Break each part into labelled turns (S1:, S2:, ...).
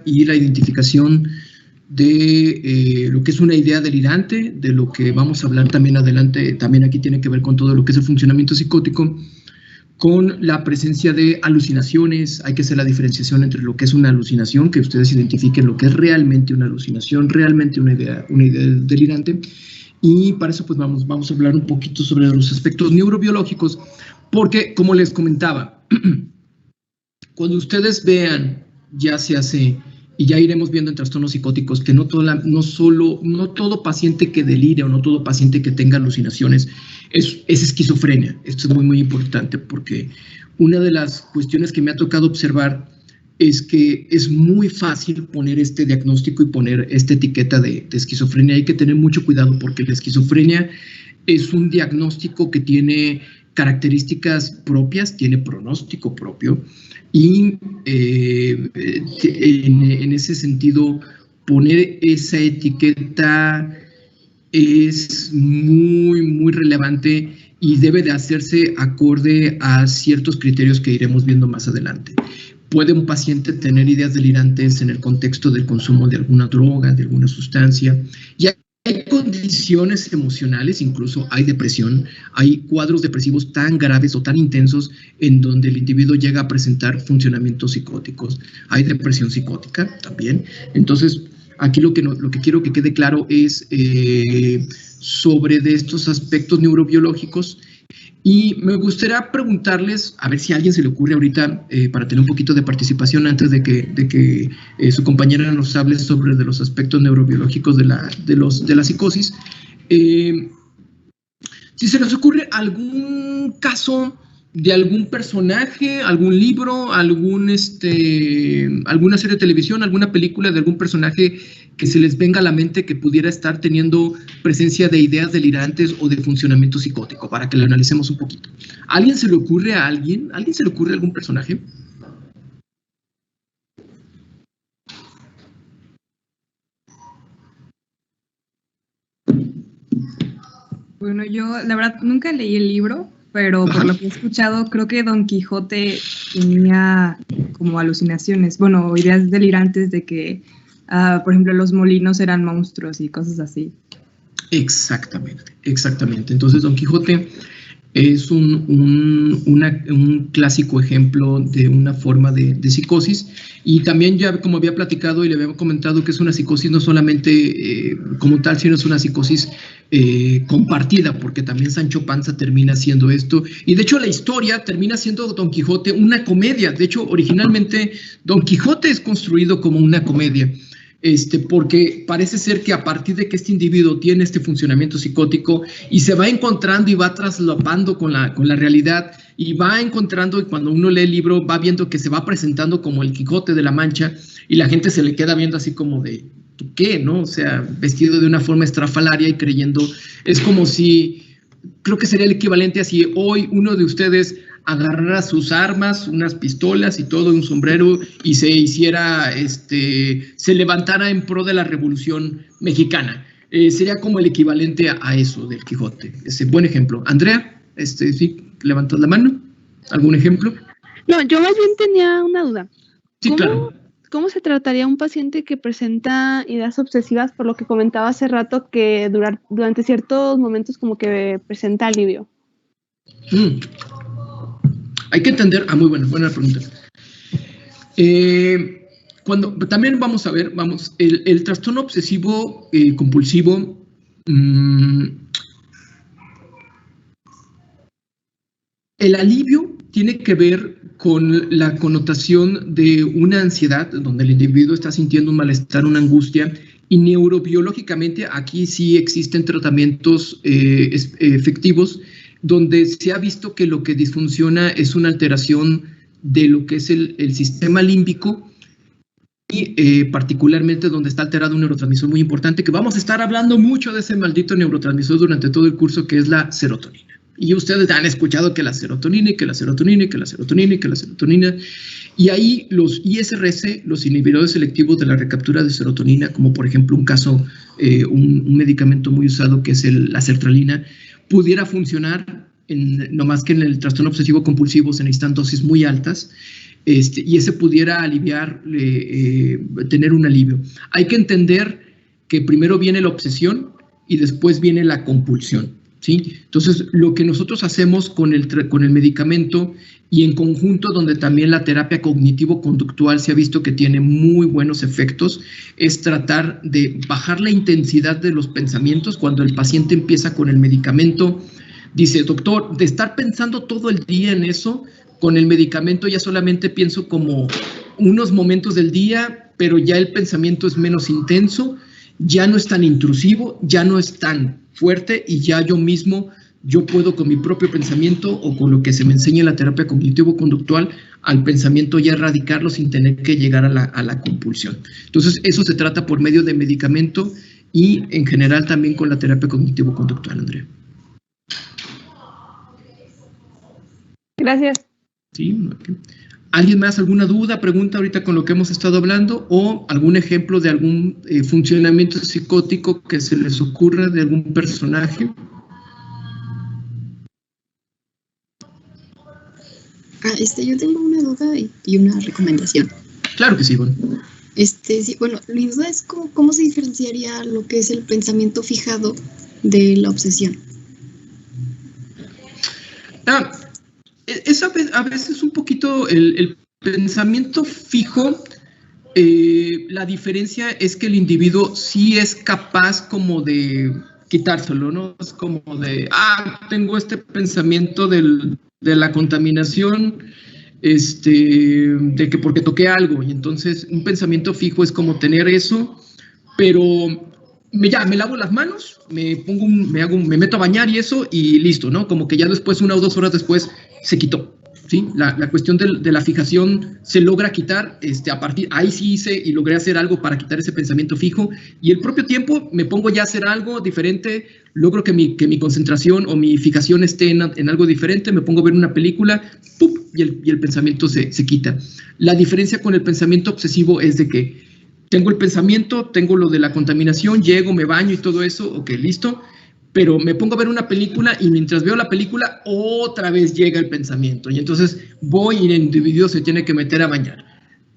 S1: y la identificación de lo que es una idea delirante, de lo que vamos a hablar también adelante, también aquí tiene que ver con todo lo que es el funcionamiento psicótico, con la presencia de alucinaciones. Hay que hacer la diferenciación entre lo que es una alucinación, que ustedes identifiquen lo que es realmente una alucinación, realmente una idea delirante, y para eso pues vamos a hablar un poquito sobre los aspectos neurobiológicos, porque como les comentaba, cuando ustedes vean, ya se hace, y ya iremos viendo en trastornos psicóticos, que no todo paciente que delire o no todo paciente que tenga alucinaciones es esquizofrenia. Esto es muy, muy importante, porque una de las cuestiones que me ha tocado observar es que es muy fácil poner este diagnóstico y poner esta etiqueta de esquizofrenia. Hay que tener mucho cuidado, porque la esquizofrenia es un diagnóstico que tiene características propias, tiene pronóstico propio, y en ese sentido poner esa etiqueta es muy, muy relevante y debe de hacerse acorde a ciertos criterios que iremos viendo más adelante. ¿Puede un paciente tener ideas delirantes en el contexto del consumo de alguna droga, de alguna sustancia? Y hay condiciones emocionales, incluso hay depresión, hay cuadros depresivos tan graves o tan intensos en donde el individuo llega a presentar funcionamientos psicóticos. Hay depresión psicótica también. Entonces, aquí lo que quiero que quede claro es sobre de estos aspectos neurobiológicos. Y me gustaría preguntarles, a ver si a alguien se le ocurre ahorita, para tener un poquito de participación antes de que su compañera nos hable sobre de los aspectos neurobiológicos de la psicosis. Si se les ocurre algún caso de algún personaje, algún libro, alguna serie de televisión, alguna película de algún personaje que se les venga a la mente que pudiera estar teniendo presencia de ideas delirantes o de funcionamiento psicótico, para que lo analicemos un poquito. ¿A alguien se le ocurre a alguien? ¿A alguien se le ocurre algún personaje?
S2: Bueno, yo la verdad nunca leí el libro, pero por lo que he escuchado, creo que Don Quijote tenía como alucinaciones, bueno, ideas delirantes de que, por ejemplo, los molinos eran monstruos y cosas así.
S1: Exactamente. Entonces, Don Quijote es un clásico ejemplo de una forma de psicosis, y también ya como había platicado y le había comentado que es una psicosis no solamente como tal, sino es una psicosis compartida, porque también Sancho Panza termina siendo esto, y de hecho la historia termina siendo Don Quijote una comedia. De hecho, originalmente Don Quijote es construido como una comedia, porque parece ser que a partir de que este individuo tiene este funcionamiento psicótico y se va encontrando y va traslapando con la realidad, y va encontrando, y cuando uno lee el libro va viendo que se va presentando como el Quijote de la Mancha, y la gente se le queda viendo así como de, ¿tú qué? ¿No? O sea, vestido de una forma estrafalaria y creyendo, es como si, creo que sería el equivalente a si hoy uno de ustedes agarrara sus armas, unas pistolas y todo, un sombrero, y se hiciera, se levantara en pro de la Revolución Mexicana. Sería como el equivalente a eso del Quijote. Ese buen ejemplo. Andrea, sí, levantas la mano. ¿Algún ejemplo?
S3: No, yo más bien tenía una duda.
S1: Sí, claro.
S3: ¿Cómo se trataría un paciente que presenta ideas obsesivas, por lo que comentaba hace rato, que durante ciertos momentos como que presenta alivio?
S1: Hay que entender, muy buena pregunta. También vamos a ver, el trastorno obsesivo compulsivo, el alivio tiene que ver con la connotación de una ansiedad, donde el individuo está sintiendo un malestar, una angustia, y neurobiológicamente aquí sí existen tratamientos efectivos, donde se ha visto que lo que disfunciona es una alteración de lo que es el sistema límbico, y particularmente donde está alterado un neurotransmisor muy importante, que vamos a estar hablando mucho de ese maldito neurotransmisor durante todo el curso, que es la serotonina. Y ustedes han escuchado que la serotonina, y que la serotonina, y que la serotonina, y que la serotonina. Y ahí los ISRS, los inhibidores selectivos de la recaptura de serotonina, como por ejemplo un caso, un medicamento muy usado que es la sertralina, pudiera funcionar, no más que en el trastorno obsesivo compulsivo se necesitan dosis muy altas. y ese pudiera aliviar, tener un alivio. Hay que entender que primero viene la obsesión y después viene la compulsión, ¿sí? Entonces, lo que nosotros hacemos con el medicamento y en conjunto, donde también la terapia cognitivo-conductual se ha visto que tiene muy buenos efectos, es tratar de bajar la intensidad de los pensamientos. Cuando el paciente empieza con el medicamento, dice, doctor, de estar pensando todo el día en eso, con el medicamento ya solamente pienso como unos momentos del día, pero ya el pensamiento es menos intenso, ya no es tan intrusivo, ya no es tan fuerte y ya yo puedo con mi propio pensamiento o con lo que se me enseña en la terapia cognitivo-conductual al pensamiento ya erradicarlo sin tener que llegar a la compulsión. Entonces, eso se trata por medio de medicamento y en general también con la terapia cognitivo-conductual, Andrea.
S3: Gracias.
S1: Sí, okay. ¿Alguien más alguna duda, pregunta ahorita con lo que hemos estado hablando o algún ejemplo de algún funcionamiento psicótico que se les ocurra de algún personaje?
S4: Yo tengo una duda y una recomendación.
S1: Claro que sí, bueno.
S4: Sí, bueno, mi duda es cómo se diferenciaría lo que es el pensamiento fijado de la obsesión.
S1: Es a veces un poquito el pensamiento fijo. La diferencia es que el individuo sí es capaz como de quitárselo, ¿no? Es como de, tengo este pensamiento de la contaminación, de que porque toqué algo, y entonces un pensamiento fijo es como tener eso, pero me lavo las manos, me meto a bañar y eso, y listo, ¿no? Como que ya después, 1 o 2 horas después, se quitó, ¿sí? La cuestión de la fijación se logra quitar, ahí sí hice y logré hacer algo para quitar ese pensamiento fijo, y el propio tiempo me pongo ya a hacer algo diferente, logro que mi concentración o mi fijación esté en algo diferente, me pongo a ver una película, ¡pum! Y el pensamiento se quita. La diferencia con el pensamiento obsesivo es de que tengo el pensamiento, tengo lo de la contaminación, llego, me baño y todo eso, ok, listo, pero me pongo a ver una película y mientras veo la película, otra vez llega el pensamiento. Y entonces voy y el individuo se tiene que meter a bañar.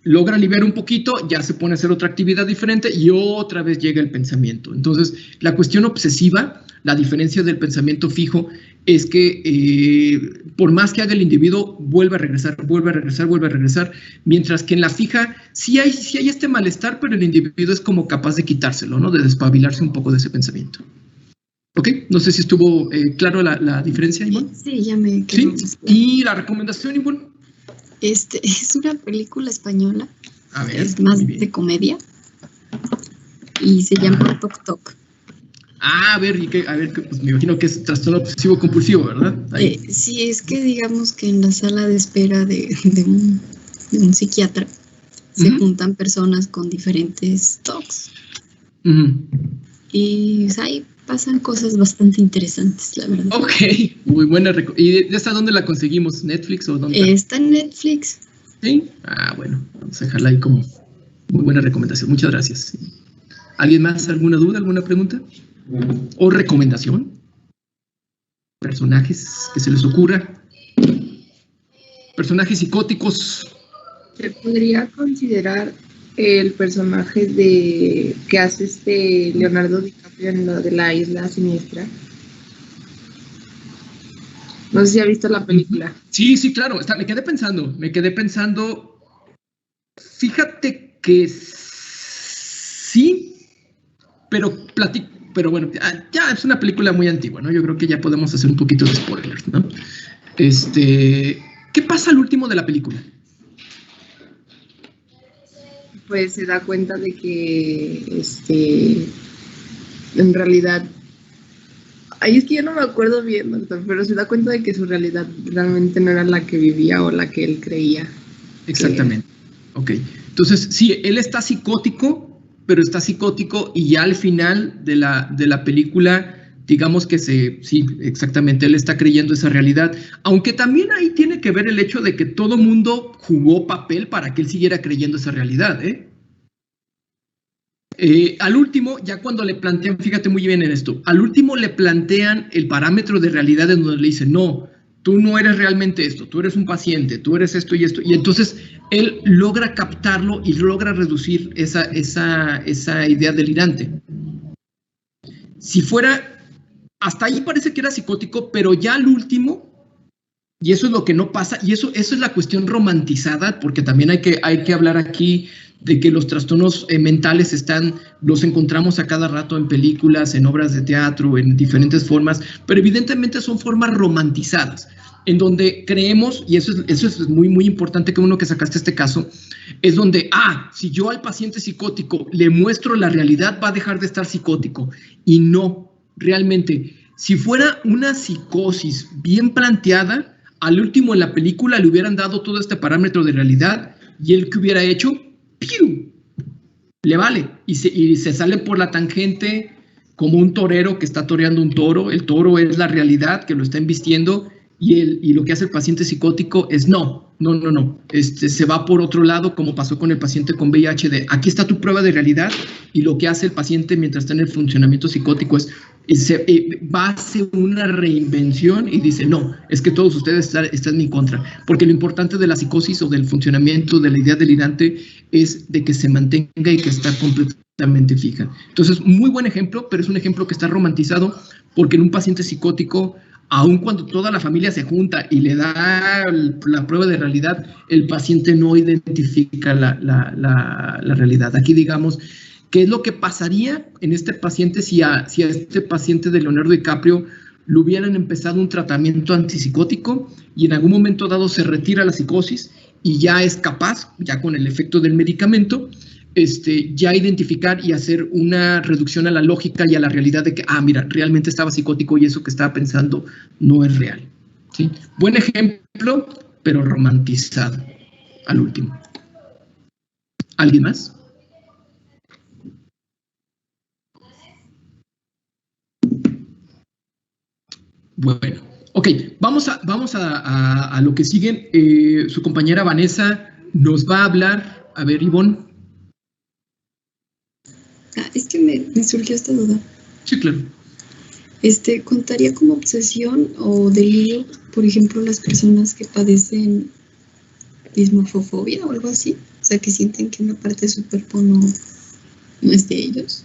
S1: Logra aliviar un poquito, ya se pone a hacer otra actividad diferente y otra vez llega el pensamiento. Entonces, la cuestión obsesiva, la diferencia del pensamiento fijo, es que por más que haga el individuo, vuelve a regresar, mientras que en la fija sí hay este malestar, pero el individuo es como capaz de quitárselo, ¿no? De despabilarse un poco de ese pensamiento. ¿Ok? No sé si estuvo claro la diferencia, Ivonne.
S4: Sí, ya me quedó.
S1: ¿Sí? ¿Y la recomendación, Ivonne?
S4: Es una película española.
S1: A ver,
S4: es más de comedia. Y se llama Toc Toc.
S1: A ver, pues me imagino que es trastorno obsesivo compulsivo, ¿verdad?
S4: Sí, es que digamos que en la sala de espera de un psiquiatra se juntan personas con diferentes TOCs. Y ahí pasan cosas bastante interesantes, la verdad.
S1: Ok, muy buena. ¿Y esta dónde la conseguimos? ¿Netflix o dónde?
S4: Está en Netflix.
S1: ¿Sí? Bueno, vamos a dejarla ahí como muy buena recomendación. Muchas gracias. ¿Alguien más? ¿Alguna duda? ¿Alguna pregunta? ¿O recomendación? ¿Personajes que se les ocurra? ¿Personajes psicóticos?
S5: ¿Se podría considerar el personaje que hace Leonardo DiCaprio en lo de la Isla Siniestra? No sé si ha visto la película.
S1: Sí, claro. Me quedé pensando. Fíjate que sí, pero bueno, ya es una película muy antigua, ¿no? Yo creo que ya podemos hacer un poquito de spoilers, ¿no? ¿Qué pasa al último de la película?
S5: Pues se da cuenta de que en realidad, es que yo no me acuerdo bien, doctor, pero se da cuenta de que su realidad realmente no era la que vivía o la que él creía.
S1: Exactamente. Ok. Entonces, sí, él está psicótico, pero está psicótico y ya al final de la película, digamos que sí, exactamente, él está creyendo esa realidad, aunque también ahí tiene que ver el hecho de que todo mundo jugó papel para que él siguiera creyendo esa realidad, al último, ya cuando le plantean, fíjate muy bien en esto, al último le plantean el parámetro de realidad en donde le dicen, no, tú no eres realmente esto, tú eres un paciente, tú eres esto y esto. Y entonces él logra captarlo y logra reducir esa idea delirante. Si fuera, hasta ahí parece que era psicótico, pero ya al último, y eso es lo que no pasa, y eso es la cuestión romantizada, porque también hay que hablar aquí de que los trastornos mentales los encontramos a cada rato en películas, en obras de teatro, en diferentes formas, pero evidentemente son formas romantizadas, en donde creemos, y eso es muy, muy importante, que uno que sacaste este caso, es donde, si yo al paciente psicótico le muestro la realidad, va a dejar de estar psicótico, y no, realmente, si fuera una psicosis bien planteada, al último en la película le hubieran dado todo este parámetro de realidad, y él que hubiera hecho, ¡piu!, le vale, y se sale por la tangente como un torero que está toreando un toro. El toro es la realidad que lo está embistiendo, y lo que hace el paciente psicótico es no, se va por otro lado, como pasó con el paciente con VIH, de aquí está tu prueba de realidad, y lo que hace el paciente mientras está en el funcionamiento psicótico va a hacer una reinvención y dice, no, es que todos ustedes están en mi contra, porque lo importante de la psicosis o del funcionamiento de la idea delirante es de que se mantenga y que está completamente fija. Entonces, muy buen ejemplo, pero es un ejemplo que está romantizado, porque en un paciente psicótico, aun cuando toda la familia se junta y le da la prueba de realidad, el paciente no identifica la realidad. Aquí digamos, ¿qué es lo que pasaría en este paciente si a este paciente de Leonardo DiCaprio le hubieran empezado un tratamiento antipsicótico y en algún momento dado se retira la psicosis y ya es capaz, ya con el efecto del medicamento, ya identificar y hacer una reducción a la lógica y a la realidad de que, mira, realmente estaba psicótico y eso que estaba pensando no es real, ¿sí? Buen ejemplo, pero romantizado al último. ¿Alguien más? Bueno, ok, vamos a lo que sigue. Su compañera Vanessa nos va a hablar. A ver, Ivonne.
S4: Es que me surgió esta duda.
S1: Sí, claro.
S4: ¿Contaría como obsesión o delirio, por ejemplo, las personas que padecen dismorfofobia o algo así? O sea, que sienten que una parte de su cuerpo no es de ellos.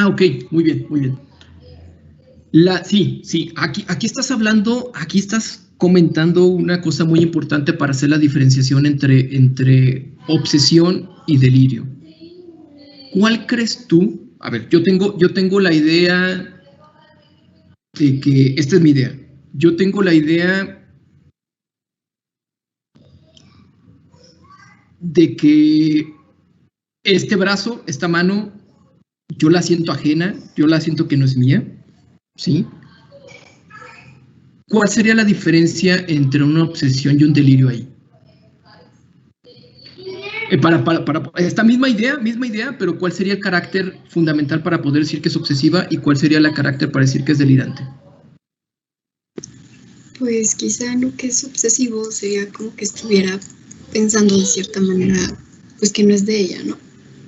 S1: Ok, muy bien, muy bien. Sí, aquí estás hablando, aquí estás comentando una cosa muy importante para hacer la diferenciación entre obsesión y delirio. ¿Cuál crees tú? A ver, yo tengo la idea de que, esta es mi idea, yo tengo la idea de que este brazo, esta mano, yo la siento ajena, yo la siento que no es mía, ¿sí? ¿Cuál sería la diferencia entre una obsesión y un delirio ahí? Para esta misma idea, pero ¿cuál sería el carácter fundamental para poder decir que es obsesiva y cuál sería el carácter para decir que es delirante?
S4: Pues quizá lo que es obsesivo sería como que estuviera pensando de cierta manera, pues que no es de ella, ¿no?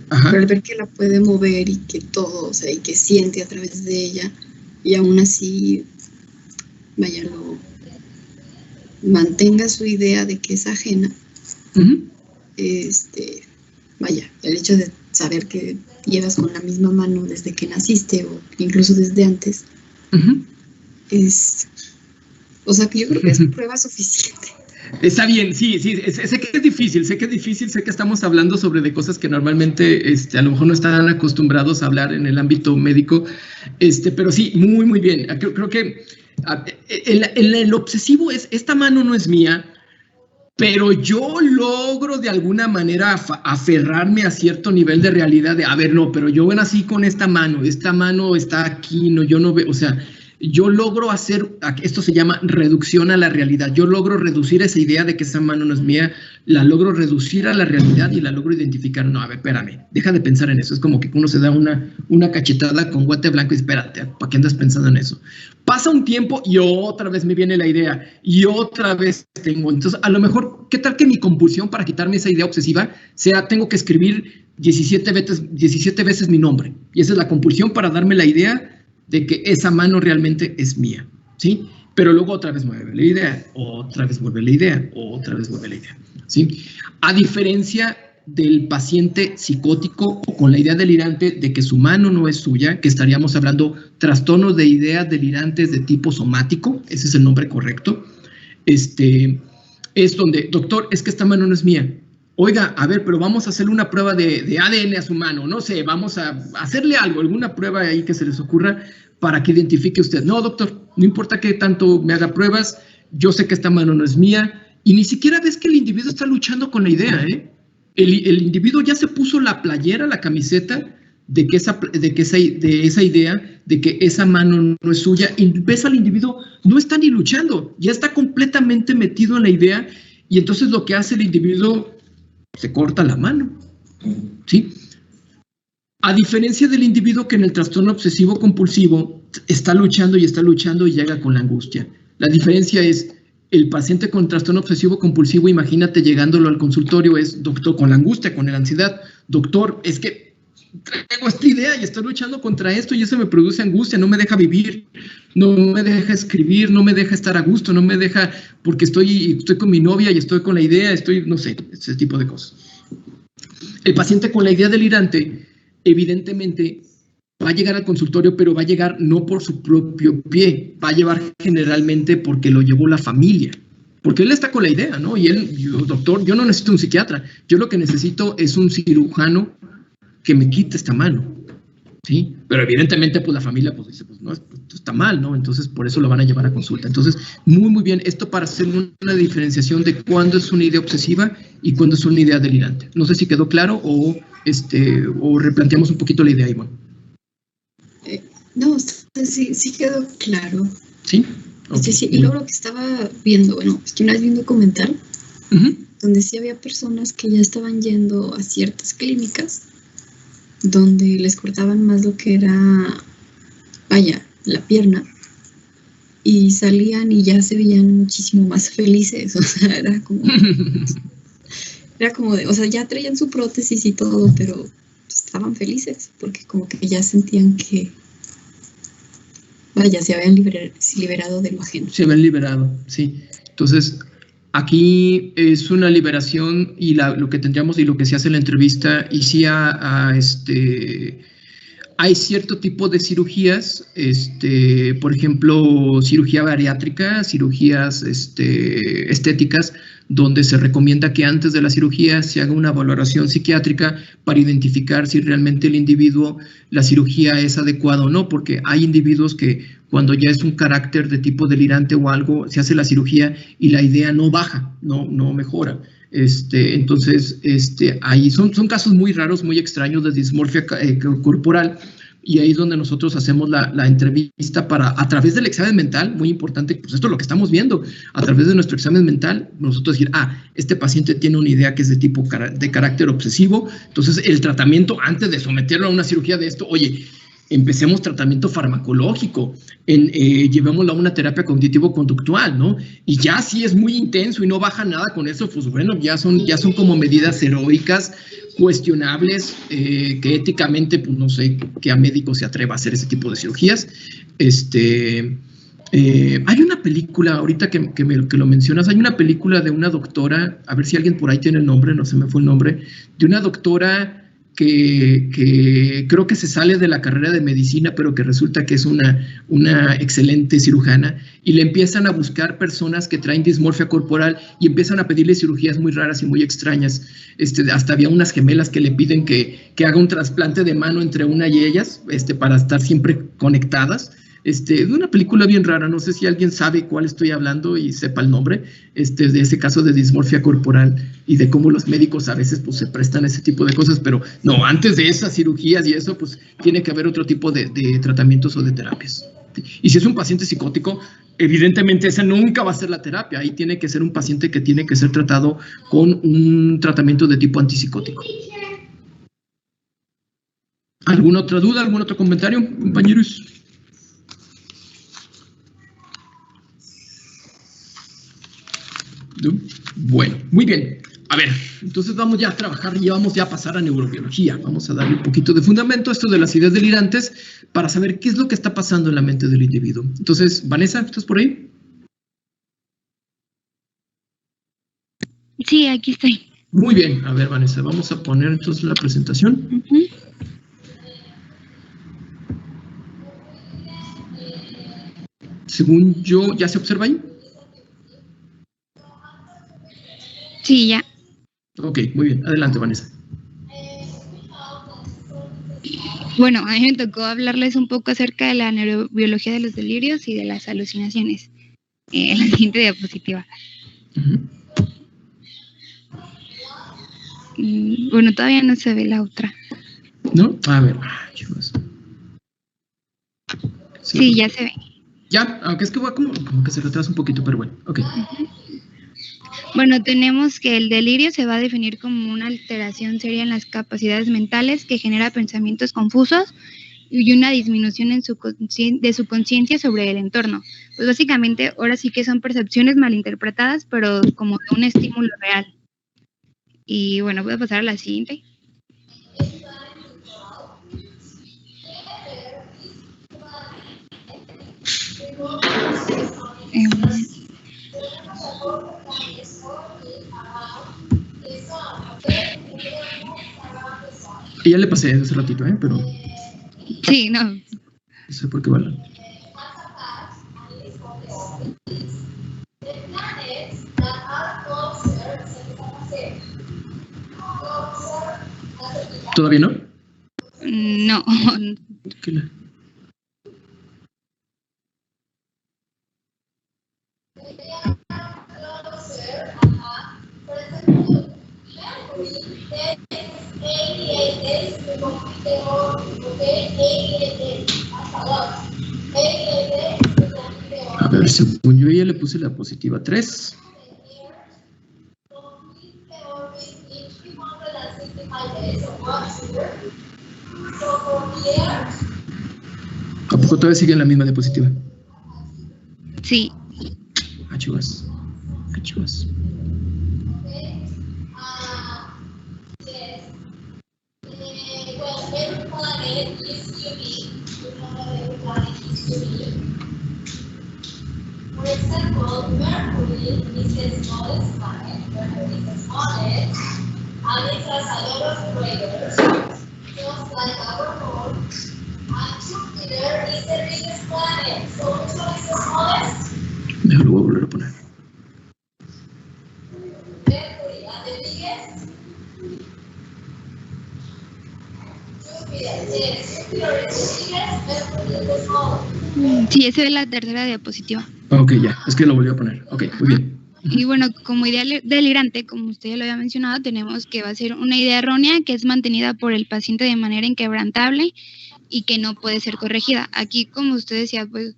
S4: Ajá. Pero al ver que la puede mover y que todo, o sea, y que siente a través de ella, y aún así, vaya, mantenga su idea de que es ajena. Uh-huh. Vaya, el hecho de saber que llevas con la misma mano desde que naciste o incluso desde antes, uh-huh, o sea, que yo creo que es prueba suficiente.
S1: Está bien, sí, sé que es difícil, sé que estamos hablando sobre de cosas que normalmente a lo mejor no están acostumbrados a hablar en el ámbito médico, pero sí, muy, muy bien. Creo que el obsesivo es, esta mano no es mía, pero yo logro de alguna manera aferrarme a cierto nivel de realidad de, a ver, no, pero yo nací con esta mano está aquí, no, yo no veo, o sea, yo logro hacer, esto se llama reducción a la realidad, yo logro reducir esa idea de que esa mano no es mía, la logro reducir a la realidad y la logro identificar. No, a ver, espérame, deja de pensar en eso, es como que uno se da una cachetada con guante blanco y espérate, ¿para qué andas pensando en eso? Pasa un tiempo y otra vez me viene la idea y otra vez tengo, entonces a lo mejor, ¿qué tal que mi compulsión para quitarme esa idea obsesiva sea, tengo que escribir 17 veces mi nombre? Y esa es la compulsión para darme la idea de que esa mano realmente es mía, ¿sí? pero luego otra vez mueve la idea, otra vez vuelve la idea, otra vez vuelve la idea, ¿sí? A diferencia del paciente psicótico o con la idea delirante de que su mano no es suya, que estaríamos hablando trastornos de ideas delirantes de tipo somático, ese es el nombre correcto, es donde, doctor, es que esta mano no es mía. Oiga, a ver, pero vamos a hacerle una prueba de ADN a su mano, no sé, vamos a hacerle algo, alguna prueba ahí que se les ocurra para que identifique usted. No, doctor, no importa que tanto me haga pruebas, yo sé que esta mano no es mía, y ni siquiera ves que el individuo está luchando con la idea, ¿eh? El individuo ya se puso la playera, la camiseta, de esa idea, de que esa mano no es suya, y ves al individuo, no está ni luchando, ya está completamente metido en la idea, y entonces lo que hace el individuo, se corta la mano, ¿sí? A diferencia del individuo que en el trastorno obsesivo compulsivo está luchando y llega con la angustia. La diferencia es, el paciente con trastorno obsesivo compulsivo, imagínate llegándolo al consultorio, es, doctor, con la angustia, con la ansiedad, doctor, es que tengo esta idea y estoy luchando contra esto y eso me produce angustia, no me deja vivir, no me deja escribir, no me deja estar a gusto, no me deja, porque estoy con mi novia y estoy con la idea, no sé, ese tipo de cosas. El paciente con la idea delirante, evidentemente, va a llegar al consultorio, pero va a llegar no por su propio pie, va a llevar generalmente porque lo llevó la familia, porque él está con la idea, ¿no? Y él, doctor, yo no necesito un psiquiatra, yo lo que necesito es un cirujano que me quite esta mano, ¿sí? Pero evidentemente, pues la familia pues dice, pues no, esto está mal, ¿no? Entonces, por eso lo van a llevar a consulta. Entonces, muy, muy bien, esto para hacer una diferenciación de cuándo es una idea obsesiva y cuándo es una idea delirante. No sé si quedó claro o replanteamos un poquito la idea, Ivonne.
S4: No, sí quedó claro.
S1: ¿Sí? Okay.
S4: Sí, y luego lo que estaba viendo, bueno, es que una vez vi un documental donde sí había personas que ya estaban yendo a ciertas clínicas donde les cortaban más lo que era, la pierna, y salían y ya se veían muchísimo más felices, o sea, era como de, o sea, ya traían su prótesis y todo, pero estaban felices, porque como que ya sentían que, se habían liberado de lo ajeno. Se
S1: habían liberado, sí. Entonces, aquí es una liberación y lo que tendríamos y lo que se hace en la entrevista, y sí hay cierto tipo de cirugías, por ejemplo, cirugía bariátrica, cirugías estéticas, donde se recomienda que antes de la cirugía se haga una valoración psiquiátrica para identificar si realmente el individuo, la cirugía es adecuada o no, porque hay individuos que cuando ya es un carácter de tipo delirante o algo, se hace la cirugía y la idea no baja, no mejora. Entonces, ahí son casos muy raros, muy extraños de dismorfia corporal, y ahí es donde nosotros hacemos la entrevista a través del examen mental, muy importante, pues esto es lo que estamos viendo, a través de nuestro examen mental, nosotros decir, este paciente tiene una idea que es de tipo de carácter obsesivo, entonces el tratamiento antes de someterlo a una cirugía de esto, oye, empecemos tratamiento farmacológico, llevémoslo a una terapia cognitivo-conductual, ¿no? Y ya si es muy intenso y no baja nada con eso, pues bueno, ya son como medidas heroicas, cuestionables, que éticamente, pues no sé, que a médico se atreva a hacer ese tipo de cirugías. Hay una película, ahorita que lo mencionas, hay una película de una doctora, a ver si alguien por ahí tiene el nombre, no se me fue el nombre, de una doctora que creo que se sale de la carrera de medicina, pero que resulta que es una excelente cirujana, y le empiezan a buscar personas que traen dismorfia corporal y empiezan a pedirle cirugías muy raras y muy extrañas. Hasta había unas gemelas que le piden que haga un trasplante de mano entre una y ellas, para estar siempre conectadas. De una película bien rara, no sé si alguien sabe cuál estoy hablando y sepa el nombre, de ese caso de dismorfia corporal y de cómo los médicos a veces pues se prestan a ese tipo de cosas, pero no, antes de esas cirugías y eso, pues tiene que haber otro tipo de tratamientos o de terapias. Y si es un paciente psicótico, evidentemente esa nunca va a ser la terapia, ahí tiene que ser un paciente que tiene que ser tratado con un tratamiento de tipo antipsicótico. ¿Alguna otra duda, algún otro comentario, compañeros? Bueno, muy bien. A ver, entonces vamos ya a trabajar y vamos ya a pasar a neurobiología. Vamos a darle un poquito de fundamento a esto de las ideas delirantes para saber qué es lo que está pasando en la mente del individuo. Entonces, Vanessa, ¿estás por ahí?
S6: Sí, aquí estoy.
S1: Muy bien. A ver, Vanessa, vamos a poner entonces la presentación. Según yo, ¿ya se observa ahí?
S6: Sí, ya.
S1: Ok, muy bien. Adelante, Vanessa.
S6: Bueno, a mí me tocó hablarles un poco acerca de la neurobiología de los delirios y de las alucinaciones. En la siguiente diapositiva. Bueno, todavía no se ve la otra.
S1: ¿No? A ver. Chicos.
S6: Sí, ya se ve.
S1: Ya, aunque es que va como que se retrasa un poquito, pero bueno, ok.
S6: Bueno, tenemos que el delirio se va a definir como una alteración seria en las capacidades mentales que genera pensamientos confusos y una disminución en de su conciencia sobre el entorno. Pues básicamente ahora sí que son percepciones malinterpretadas, pero como de un estímulo real. Y bueno, voy a pasar a la siguiente.
S1: Y ya le pasé hace ratito, pero...
S6: Sí, no.
S1: No sé por qué vale. ¿Todavía no?
S6: No.
S1: Tranquila. A ver, según yo ya le puse la positiva 3. ¿A poco todavía sigue en la misma diapositiva?
S6: Sí.
S1: Chivas.
S7: For example, Mercury is the smallest planet. Mercury is the smallest, and it has a lot of craters, just like our moon. And Jupiter is the biggest planet. So which one is the smallest?
S1: Déjalo, voy a volver a poner.
S7: Mercury, and the biggest? Jupiter, yes. Jupiter is the biggest, Mercury is the smallest.
S6: Sí, esa es la tercera diapositiva.
S1: Ok, ya, es que lo volví a poner. Ok, muy bien.
S6: Y bueno, como idea delirante, como usted ya lo había mencionado, tenemos que va a ser una idea errónea que es mantenida por el paciente de manera inquebrantable y que no puede ser corregida. Aquí, como usted decía, pues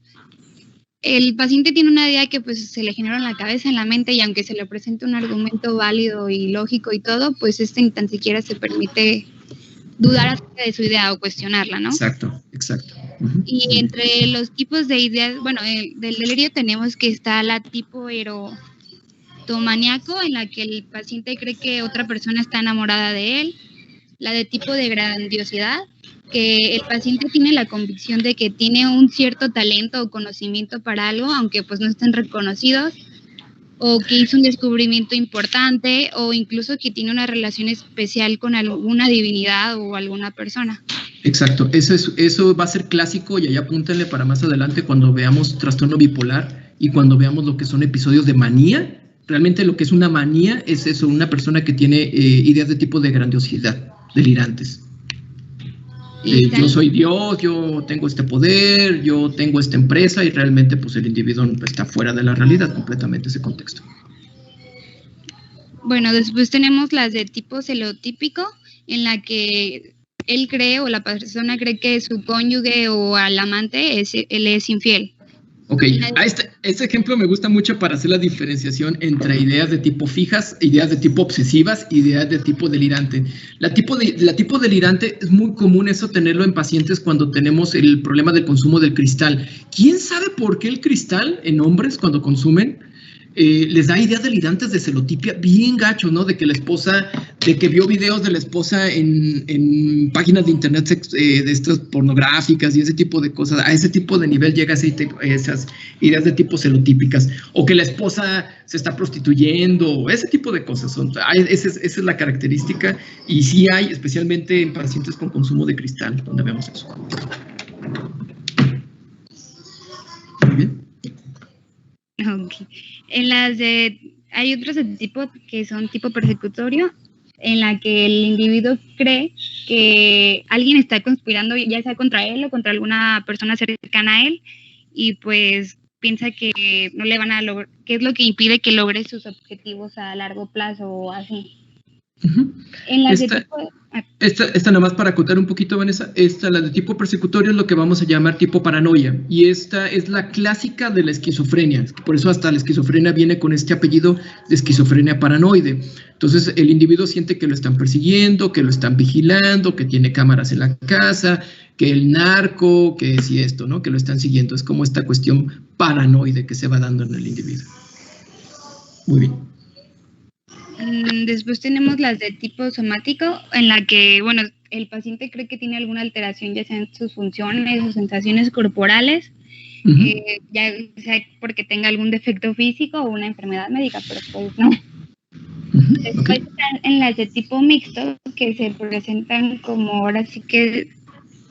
S6: el paciente tiene una idea que pues se le genera en la cabeza, en la mente, y aunque se le presente un argumento válido y lógico y todo, pues ni tan siquiera se permite dudar acerca de su idea o cuestionarla, ¿no?
S1: Exacto.
S6: Y entre los tipos de ideas, bueno, del delirio tenemos que está la tipo erotomaniaco, en la que el paciente cree que otra persona está enamorada de él, la de tipo de grandiosidad, que el paciente tiene la convicción de que tiene un cierto talento o conocimiento para algo, aunque pues no estén reconocidos, o que hizo un descubrimiento importante, o incluso que tiene una relación especial con alguna divinidad o alguna persona.
S1: Exacto, eso va a ser clásico, y ahí apúntenle para más adelante cuando veamos trastorno bipolar y cuando veamos lo que son episodios de manía. Realmente lo que es una manía es eso, una persona que tiene ideas de tipo de grandiosidad, delirantes. Yo soy Dios, yo tengo este poder, yo tengo esta empresa, y realmente pues el individuo está fuera de la realidad completamente, ese contexto.
S6: Bueno, después tenemos las de tipo celotípico, en la que él cree o la persona cree que su cónyuge o al amante él es infiel.
S1: Ok, este ejemplo me gusta mucho para hacer la diferenciación entre ideas de tipo fijas, ideas de tipo obsesivas, ideas de tipo delirante. La tipo delirante es muy común eso tenerlo en pacientes cuando tenemos el problema del consumo del cristal. ¿Quién sabe por qué el cristal en hombres cuando consumen les da ideas delirantes de celotipia bien gacho, ¿no? De que la esposa, de que vio videos de la esposa en páginas de internet de estas pornográficas y ese tipo de cosas. A ese tipo de nivel llega esas ideas de tipo celotípicas. O que la esposa se está prostituyendo, ese tipo de cosas. Esa es la característica. Y sí hay, especialmente en pacientes con consumo de cristal, donde vemos eso. Muy bien.
S6: Okay. Hay otros de tipo que son tipo persecutorio, en la que el individuo cree que alguien está conspirando, ya sea contra él o contra alguna persona cercana a él, y pues piensa que no le van a lograr, que es lo que impide que logre sus objetivos a largo plazo o así.
S1: Uh-huh. En las esta nada más para acotar un poquito, Vanessa, la de tipo persecutorio es lo que vamos a llamar tipo paranoia, y esta es la clásica de la esquizofrenia, por eso hasta la esquizofrenia viene con este apellido de esquizofrenia paranoide. Entonces el individuo siente que lo están persiguiendo, que lo están vigilando, que tiene cámaras en la casa, que el narco, que si esto, ¿no? Que lo están siguiendo. Es como esta cuestión paranoide que se va dando en el individuo. Muy bien.
S6: Después tenemos las de tipo somático, en la que, bueno, el paciente cree que tiene alguna alteración, ya sea en sus funciones o sensaciones corporales, ya sea porque tenga algún defecto físico o una enfermedad médica, pero pues no. Después están en las de tipo mixto, que se presentan como ahora sí que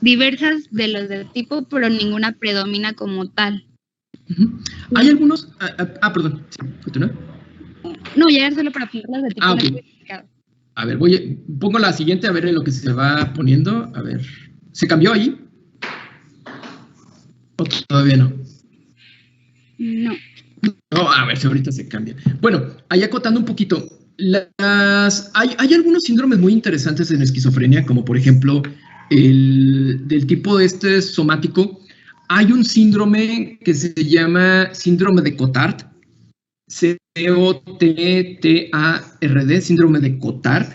S6: diversas de los del tipo, pero ninguna predomina como tal.
S1: Hay algunos... perdón, sí, continúa.
S6: No, ya era solo para ponerlas de tipo no especificado.
S1: A ver, pongo la siguiente a ver en lo que se va poniendo. A ver, ¿se cambió ahí? ¿O todavía no?
S6: No.
S1: No, a ver si ahorita se cambia. Bueno, ahí acotando un poquito. Hay algunos síndromes muy interesantes en esquizofrenia, como por ejemplo del tipo somático. Hay un síndrome que se llama síndrome de Cotard, COTTARD, síndrome de Cotard,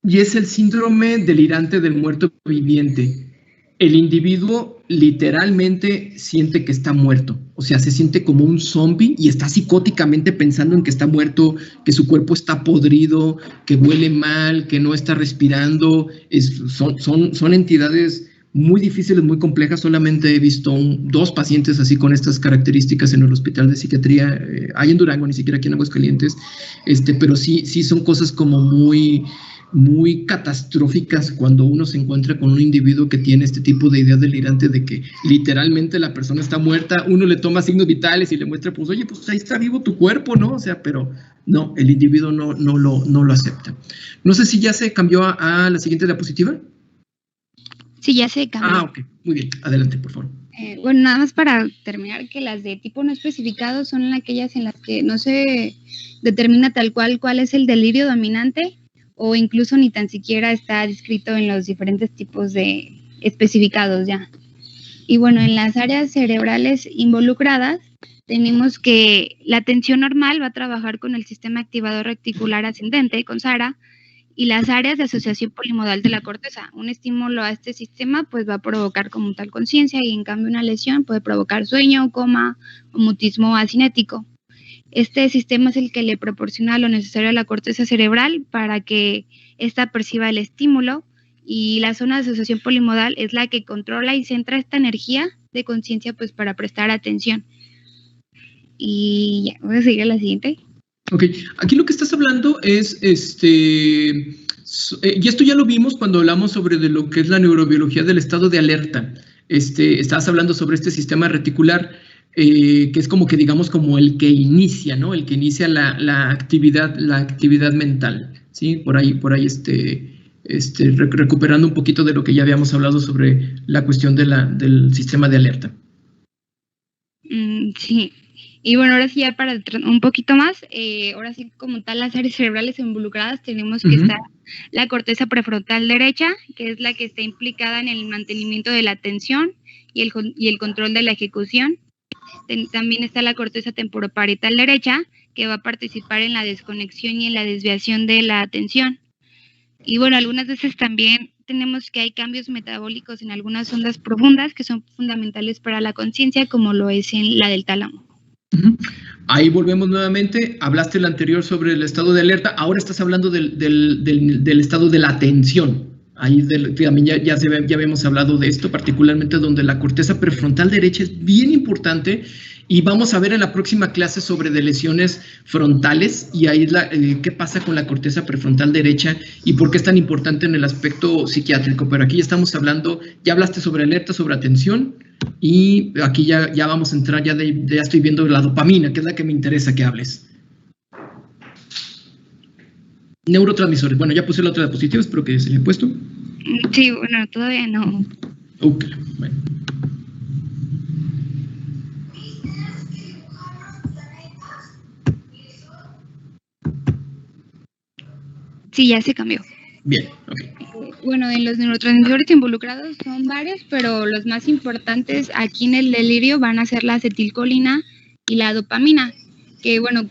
S1: y es el síndrome delirante del muerto viviente. El individuo literalmente siente que está muerto, o sea, se siente como un zombie y está psicóticamente pensando en que está muerto, que su cuerpo está podrido, que huele mal, que no está respirando. Son entidades muy difíciles, muy complejas. Solamente he visto 2 pacientes así con estas características en el hospital de psiquiatría, hay en Durango, ni siquiera aquí en Aguascalientes, pero sí son cosas como muy catastróficas cuando uno se encuentra con un individuo que tiene este tipo de idea delirante de que literalmente la persona está muerta, uno le toma signos vitales y le muestra, pues oye, pues ahí está vivo tu cuerpo, ¿no? O sea, pero no, el individuo no lo acepta. No sé si ya se cambió a la siguiente diapositiva.
S6: Sí, ya se cambió.
S1: Ok, muy bien, adelante, por favor.
S6: Bueno, nada más para terminar, que las de tipo no especificado son aquellas en las que no se determina tal cual es el delirio dominante, o incluso ni tan siquiera está descrito en los diferentes tipos de especificados ya. Y bueno, en las áreas cerebrales involucradas, tenemos que la atención normal va a trabajar con el sistema activador reticular ascendente, con SARA, y las áreas de asociación polimodal de la corteza. Un estímulo a este sistema pues va a provocar como tal conciencia, y en cambio una lesión puede provocar sueño, coma o mutismo asinético. Este sistema es el que le proporciona lo necesario a la corteza cerebral para que ésta perciba el estímulo, y la zona de asociación polimodal es la que controla y centra esta energía de conciencia pues para prestar atención. Y ya, voy a seguir a la siguiente.
S1: Ok, aquí lo que estás hablando es, y esto ya lo vimos cuando hablamos sobre de lo que es la neurobiología del estado de alerta. Estabas hablando sobre este sistema reticular, que es como que digamos como el que inicia, ¿no? El que inicia la actividad mental, ¿sí? Por ahí recuperando un poquito de lo que ya habíamos hablado sobre la cuestión del sistema de alerta.
S6: Sí. Y bueno, ahora sí ya para un poquito más, ahora sí como tal las áreas cerebrales involucradas tenemos que está la corteza prefrontal derecha, que es la que está implicada en el mantenimiento de la atención y el control de la ejecución. También está la corteza temporoparietal derecha, que va a participar en la desconexión y en la desviación de la atención. Y bueno, algunas veces también tenemos que hay cambios metabólicos en algunas ondas profundas que son fundamentales para la conciencia, como lo es en la del tálamo.
S1: Ahí volvemos nuevamente, hablaste el anterior sobre el estado de alerta, ahora estás hablando del estado de la atención. Ahí también ya habíamos hablado de esto, particularmente donde la corteza prefrontal derecha es bien importante, y vamos a ver en la próxima clase sobre de lesiones frontales y ahí qué pasa con la corteza prefrontal derecha y por qué es tan importante en el aspecto psiquiátrico. Pero aquí ya estamos hablando, ya hablaste sobre alerta, sobre atención, y aquí ya vamos a entrar, ya estoy viendo la dopamina, que es la que me interesa que hables. Neurotransmisores. Bueno, ya puse la otra diapositiva, espero que se le haya puesto.
S6: Sí, bueno, todavía no.
S1: Ok, bueno.
S6: Sí, ya se cambió.
S1: Bien, ok.
S6: Bueno, en los neurotransmisores involucrados son varios, pero los más importantes aquí en el delirio van a ser la acetilcolina y la dopamina, que bueno,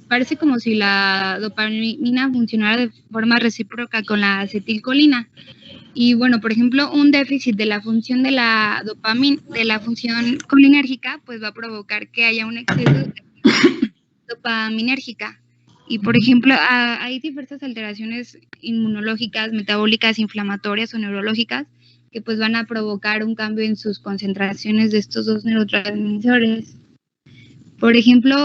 S6: parece como si la dopamina funcionara de forma recíproca con la acetilcolina. Y bueno, por ejemplo, un déficit de la función de la dopamina, de la función colinérgica, pues va a provocar que haya un exceso de dopaminérgica. Y por ejemplo, hay diversas alteraciones inmunológicas, metabólicas, inflamatorias o neurológicas que pues van a provocar un cambio en sus concentraciones de estos dos neurotransmisores. Por ejemplo,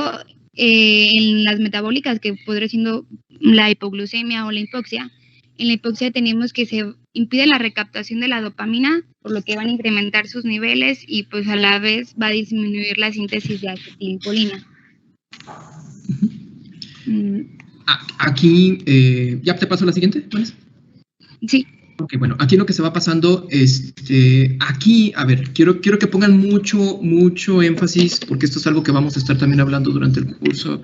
S6: en las metabólicas, que podría siendo la hipoglucemia o la hipoxia, en la hipoxia tenemos que se impide la recaptación de la dopamina, por lo que van a incrementar sus niveles y pues a la vez va a disminuir la síntesis de acetilcolina.
S1: Aquí, ¿ya te paso la siguiente, Vanessa?
S6: Sí.
S1: Ok, bueno, aquí lo que se va pasando, aquí, a ver, quiero que pongan mucho énfasis, porque esto es algo que vamos a estar también hablando durante el curso.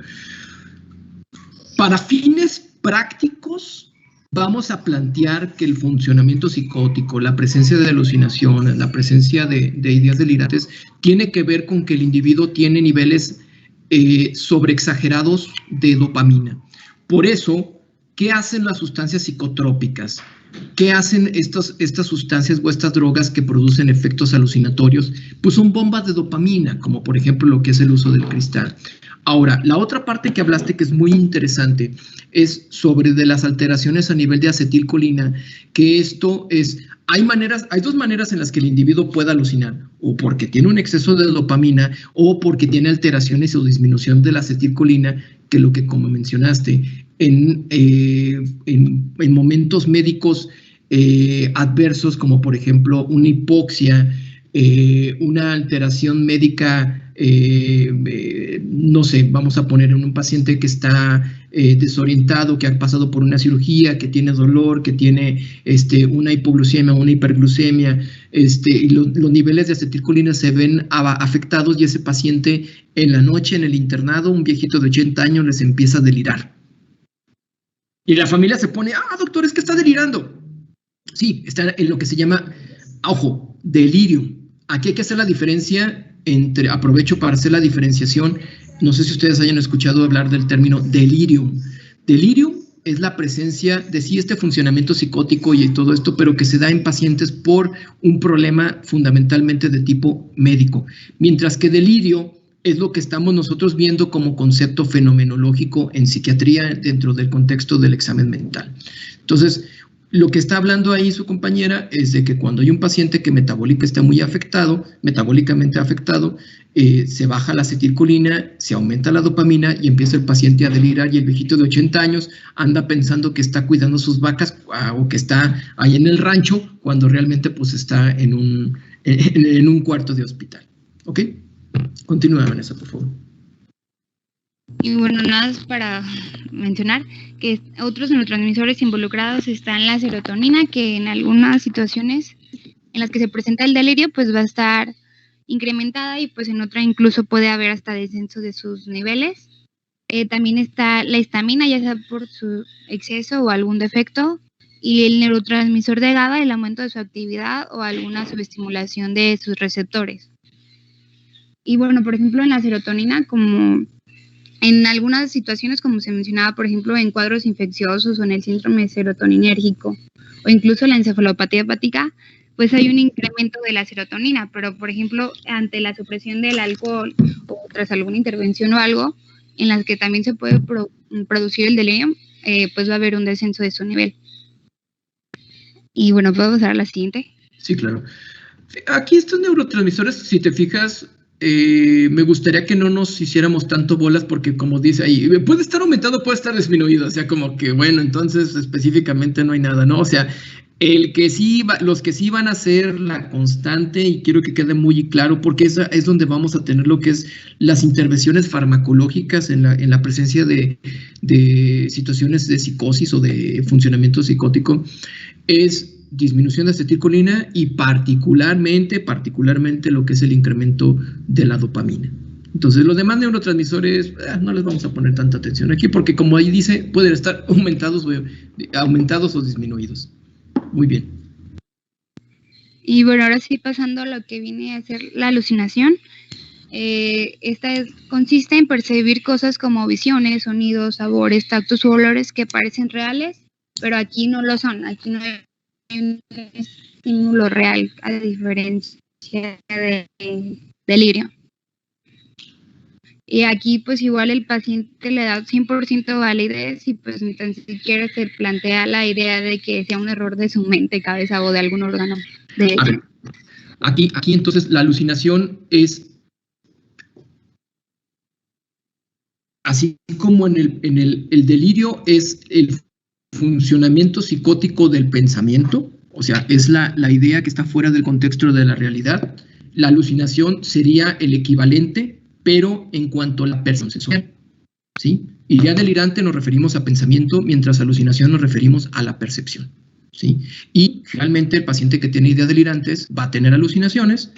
S1: Para fines prácticos, vamos a plantear que el funcionamiento psicótico, la presencia de alucinaciones, la presencia de ideas delirantes, tiene que ver con que el individuo tiene niveles sobreexagerados de dopamina. Por eso, ¿qué hacen las sustancias psicotrópicas? ¿Qué hacen estas sustancias o estas drogas que producen efectos alucinatorios? Pues son bombas de dopamina, como por ejemplo lo que es el uso del cristal. Ahora, la otra parte que hablaste que es muy interesante es sobre de las alteraciones a nivel de acetilcolina, que esto es, hay dos maneras en las que el individuo puede alucinar, o porque tiene un exceso de dopamina o porque tiene alteraciones o disminución de la acetilcolina, que lo que como mencionaste, en momentos médicos adversos, como por ejemplo una hipoxia, una alteración médica, no sé, vamos a poner en un paciente que está desorientado, que ha pasado por una cirugía, que tiene dolor, que tiene una hipoglucemia o una hiperglucemia, y los niveles de acetilcolina se ven afectados y ese paciente en la noche en el internado, un viejito de 80 años les empieza a delirar. Y la familia se pone, doctor, es que está delirando. Sí, está en lo que se llama, ojo, delirio. Aquí hay que hacer la diferencia aprovecho para hacer la diferenciación, no sé si ustedes hayan escuchado hablar del término delirium. Delirium es la presencia de este funcionamiento psicótico y todo esto, pero que se da en pacientes por un problema fundamentalmente de tipo médico. Mientras que delirio es lo que estamos nosotros viendo como concepto fenomenológico en psiquiatría dentro del contexto del examen mental. Entonces, lo que está hablando ahí su compañera es de que cuando hay un paciente que metabólicamente está muy afectado, se baja la acetilcolina, se aumenta la dopamina y empieza el paciente a delirar y el viejito de 80 años anda pensando que está cuidando sus vacas o que está ahí en el rancho cuando realmente pues está en un cuarto de hospital. ¿Ok? Continúa, Vanessa, por favor.
S6: Y bueno, nada más para mencionar que otros neurotransmisores involucrados están la serotonina, que en algunas situaciones en las que se presenta el delirio, pues va a estar incrementada y pues en otra incluso puede haber hasta descenso de sus niveles. También está la histamina, ya sea por su exceso o algún defecto, y el neurotransmisor de GABA, el aumento de su actividad o alguna subestimulación de sus receptores. Y bueno, por ejemplo, en la serotonina, como en algunas situaciones, como se mencionaba, por ejemplo, en cuadros infecciosos o en el síndrome serotoninérgico o incluso la encefalopatía hepática, pues hay un incremento de la serotonina, pero por ejemplo, ante la supresión del alcohol o tras alguna intervención o algo, en las que también se puede producir el delirio, pues va a haber un descenso de su nivel. Y bueno, ¿puedo pasar a la siguiente?
S1: Sí, claro. Aquí estos neurotransmisores, si te fijas, me gustaría que no nos hiciéramos tanto bolas porque como dice ahí, puede estar aumentado, puede estar disminuido, o sea, como que bueno, entonces específicamente no hay nada, ¿no? O sea, los que sí van a ser la constante, y quiero que quede muy claro, porque esa es donde vamos a tener lo que es las intervenciones farmacológicas en la presencia de situaciones de psicosis o de funcionamiento psicótico, es disminución de acetilcolina y particularmente lo que es el incremento de la dopamina. Entonces, los demás neurotransmisores no les vamos a poner tanta atención aquí porque, como ahí dice, pueden estar aumentados o disminuidos. Muy bien.
S6: Y bueno, ahora sí pasando a lo que viene a ser la alucinación. Consiste en percibir cosas como visiones, sonidos, sabores, tactos u olores que parecen reales, pero aquí no lo son. Aquí no hay un estímulo real, a diferencia del delirio. Y aquí pues igual el paciente le da 100% validez y pues ni tan siquiera se plantea la idea de que sea un error de su mente, cabeza o de algún órgano de ella.
S1: A ver, aquí entonces la alucinación es así como en el delirio es el funcionamiento psicótico del pensamiento, o sea, es la idea que está fuera del contexto de la realidad. La alucinación sería el equivalente, pero en cuanto a la percepción sensorial, ¿sí? Idea delirante nos referimos a pensamiento, mientras a alucinación nos referimos a la percepción, ¿sí? Y generalmente el paciente que tiene ideas delirantes va a tener alucinaciones,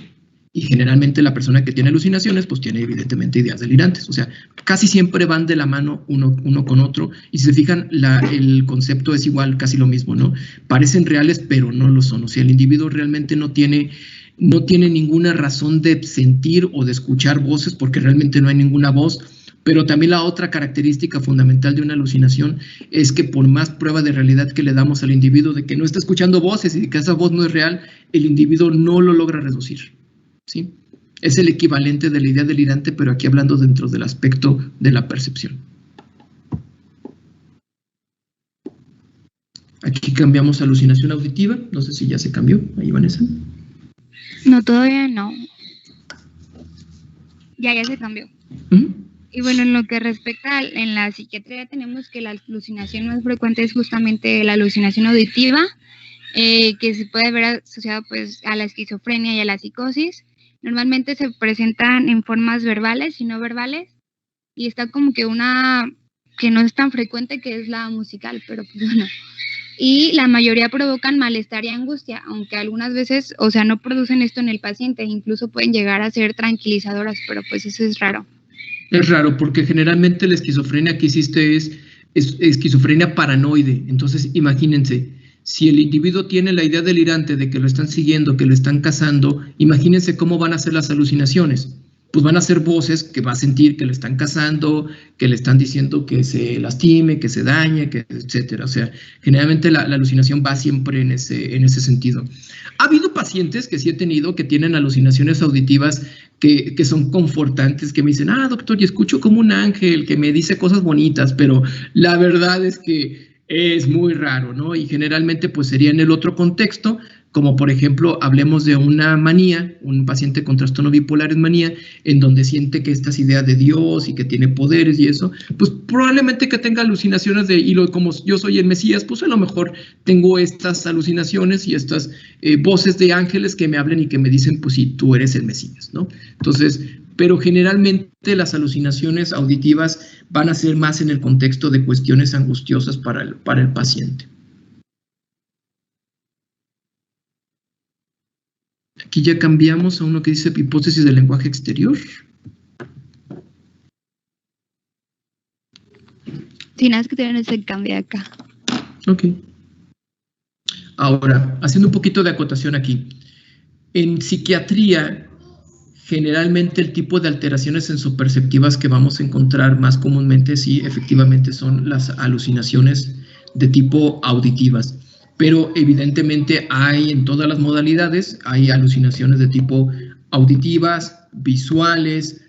S1: y generalmente la persona que tiene alucinaciones pues tiene evidentemente ideas delirantes, o sea, casi siempre van de la mano uno con otro, y si se fijan, el concepto es igual, casi lo mismo, ¿no? Parecen reales, pero no lo son, o sea, el individuo realmente no tiene ninguna razón de sentir o de escuchar voces porque realmente no hay ninguna voz, pero también la otra característica fundamental de una alucinación es que por más prueba de realidad que le damos al individuo de que no está escuchando voces y de que esa voz no es real, el individuo no lo logra reducir, ¿sí? Es el equivalente de la idea delirante, pero aquí hablando dentro del aspecto de la percepción. Aquí cambiamos a alucinación auditiva, no sé si ya se cambió, ahí Vanessa.
S6: No, todavía no. Ya se cambió. Y bueno, en lo que respecta en la psiquiatría tenemos que la alucinación más frecuente es justamente la alucinación auditiva, que se puede ver asociada pues a la esquizofrenia y a la psicosis. Normalmente se presentan en formas verbales y no verbales, y está como que una que no es tan frecuente, que es la musical, pero pues bueno. Y la mayoría provocan malestar y angustia, aunque algunas veces, o sea, no producen esto en el paciente, incluso pueden llegar a ser tranquilizadoras, pero pues eso es raro.
S1: Es raro porque generalmente la esquizofrenia que existe es esquizofrenia paranoide. Entonces, imagínense, si el individuo tiene la idea delirante de que lo están siguiendo, que lo están cazando, imagínense cómo van a ser las alucinaciones. Pues van a ser voces que va a sentir que le están cazando, que le están diciendo que se lastime, que se dañe, que etcétera. O sea, generalmente la alucinación va siempre en ese sentido. Ha habido pacientes que sí he tenido que tienen alucinaciones auditivas que son confortantes, que me dicen, doctor, y escucho como un ángel que me dice cosas bonitas, pero la verdad es que es muy raro, ¿no? Y generalmente pues sería en el otro contexto, como por ejemplo, hablemos de una manía, un paciente con trastorno bipolar en manía, en donde siente que estas ideas de Dios y que tiene poderes y eso, pues probablemente que tenga alucinaciones como yo soy el Mesías, pues a lo mejor tengo estas alucinaciones y estas voces de ángeles que me hablan y que me dicen, pues sí, tú eres el Mesías, ¿no? Entonces, pero generalmente las alucinaciones auditivas van a ser más en el contexto de cuestiones angustiosas para el paciente. Aquí ya cambiamos a uno que dice hipótesis del lenguaje exterior.
S6: Sí, nada, es que todavía no se cambia acá.
S1: Ok. Ahora, haciendo un poquito de acotación aquí. En psiquiatría, generalmente el tipo de alteraciones sensoperceptivas que vamos a encontrar más comúnmente, sí, efectivamente son las alucinaciones de tipo auditivas. pero evidentemente hay en todas las modalidades, hay alucinaciones de tipo auditivas, visuales,